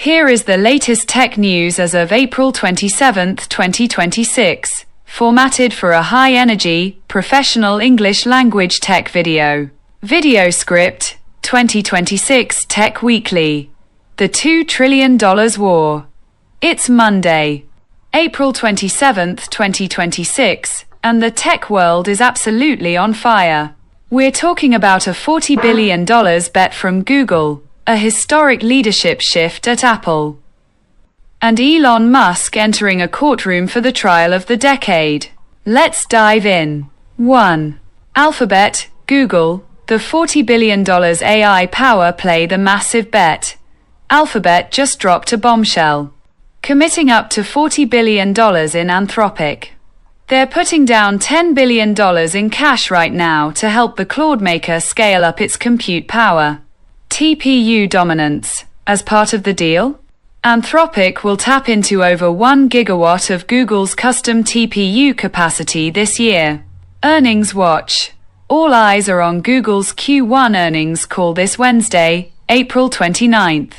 Here is the latest tech news as of April 27, 2026, formatted for a high-energy, professional English language tech video. Video script, 2026 Tech Weekly. The $2 trillion war. It's Monday, April 27, 2026, and the tech world is absolutely on fire. We're talking about a $40 billion bet from Google, a historic leadership shift at Apple, and Elon Musk entering a courtroom for the trial of the decade. Let's dive in. 1. Alphabet, Google, the $40 billion AI power play. The massive bet. Alphabet just dropped a bombshell, committing up to $40 billion in Anthropic. They're putting down $10 billion in cash right now to help the Claude maker scale up its compute power. TPU dominance. As part of the deal, Anthropic will tap into over 1 gigawatt of Google's custom TPU capacity this year. Earnings watch. All eyes are on Google's Q1 earnings call this Wednesday, April 29th.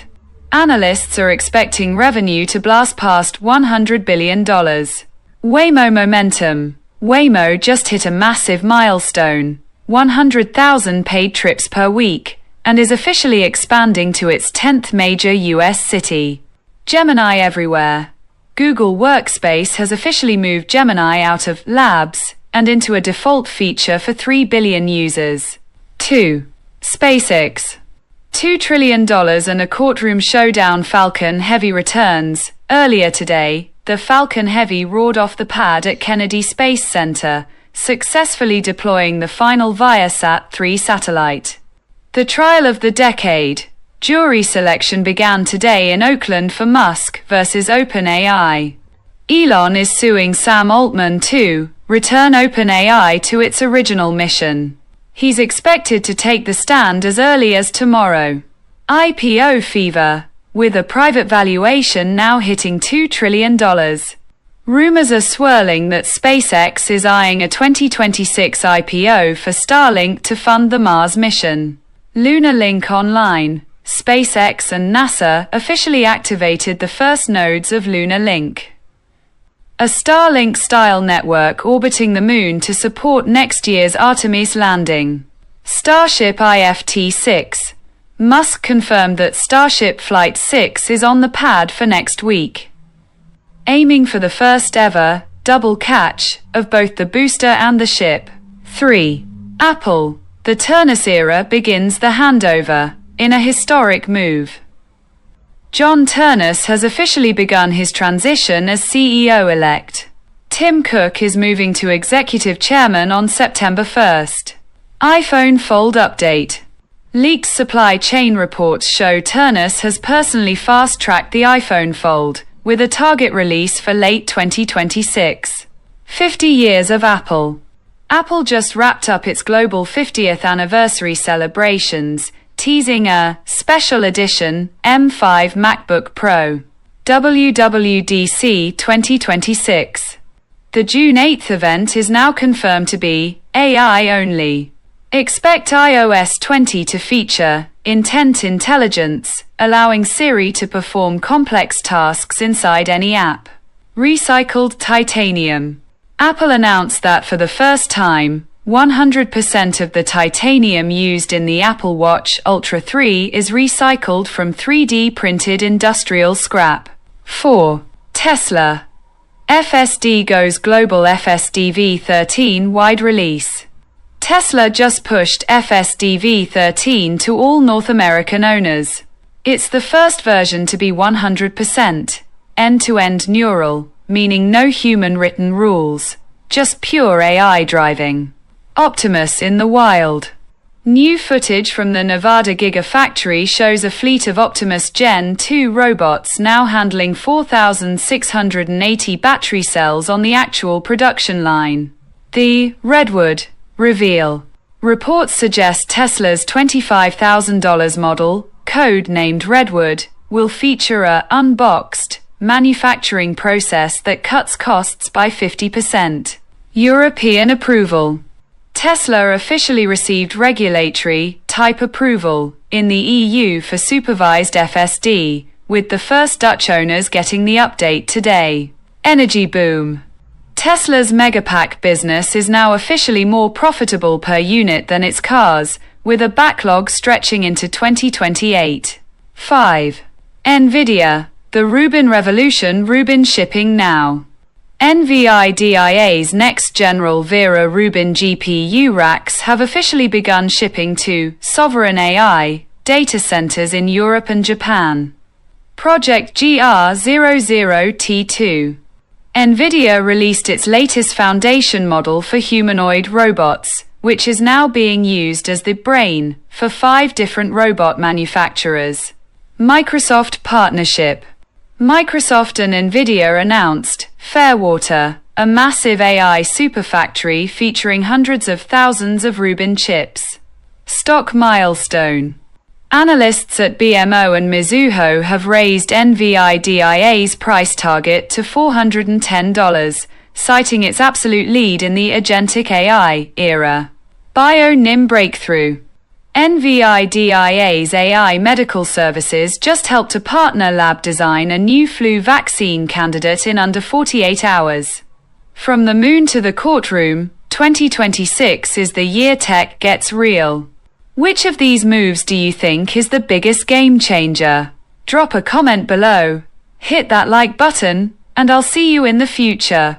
Analysts are expecting revenue to blast past $100 billion. Waymo momentum. Waymo just hit a massive milestone, 100,000 paid trips per week, and is officially expanding to its 10th major US city. Gemini everywhere. Google Workspace has officially moved Gemini out of labs and into a default feature for 3 billion users. 2. SpaceX. $2 trillion and a courtroom showdown. Falcon Heavy returns. Earlier today, the Falcon Heavy roared off the pad at Kennedy Space Center, successfully deploying the final Viasat-3 satellite. The trial of the decade. Jury selection began today in Oakland for Musk versus OpenAI. Elon is suing Sam Altman to return OpenAI to its original mission. He's expected to take the stand as early as tomorrow. IPO fever, with a private valuation now hitting $2 trillion. Rumors are swirling that SpaceX is eyeing a 2026 IPO for Starlink to fund the Mars mission. Lunar Link online. SpaceX and NASA officially activated the first nodes of Lunar Link, a Starlink-style network orbiting the moon to support next year's Artemis landing. Starship IFT-6. Musk confirmed that Starship Flight 6 is on the pad for next week, aiming for the first ever double catch of both the booster and the ship. 3. Apple. The Ternus era begins the handover, in a historic move. John Ternus has officially begun his transition as CEO-elect. Tim Cook is moving to executive chairman on September 1st. iPhone Fold update. Leaked supply chain reports show Ternus has personally fast-tracked the iPhone Fold, with a target release for late 2026. 50 years of Apple. Apple just wrapped up its global 50th anniversary celebrations, teasing a special edition M5 MacBook Pro. WWDC 2026. The June 8th event is now confirmed to be AI only. Expect iOS 20 to feature Intent Intelligence, allowing Siri to perform complex tasks inside any app. Recycled titanium. Apple announced that for the first time, 100% of the titanium used in the Apple Watch Ultra 3 is recycled from 3D printed industrial scrap. 4. Tesla. FSD goes global. FSD V13 wide release. Tesla just pushed FSD V13 to all North American owners. It's the first version to be 100% end-to-end neural, meaning no human written rules, just pure AI driving. Optimus in the wild. New footage from the Nevada Gigafactory shows a fleet of Optimus Gen 2 robots now handling 4,680 battery cells on the actual production line. The Redwood reveal. Reports suggest Tesla's $25,000 model, code-named Redwood, will feature a unboxed manufacturing process that cuts costs by 50%. European approval. Tesla officially received regulatory type approval in the EU for supervised FSD, with the first Dutch owners getting the update today. Energy boom. Tesla's Megapack business is now officially more profitable per unit than its cars, with a backlog stretching into 2028. 5. NVIDIA. The Rubin Revolution. Rubin shipping now. NVIDIA's next-general Vera Rubin GPU racks have officially begun shipping to sovereign AI data centers in Europe and Japan. Project GR00T2. NVIDIA released its latest foundation model for humanoid robots, which is now being used as the brain for 5 different robot manufacturers. Microsoft partnership. Microsoft and NVIDIA announced Fairwater, a massive AI superfactory featuring hundreds of thousands of Rubin chips. Stock milestone. Analysts at BMO and Mizuho have raised NVIDIA's price target to $410, citing its absolute lead in the agentic AI era. BioNIM breakthrough. NVIDIA's AI medical services just helped a partner lab design a new flu vaccine candidate in under 48 hours. From the moon to the courtroom, 2026 is the year tech gets real. Which of these moves do you think is the biggest game changer? Drop a comment below, hit that like button, and I'll see you in the future.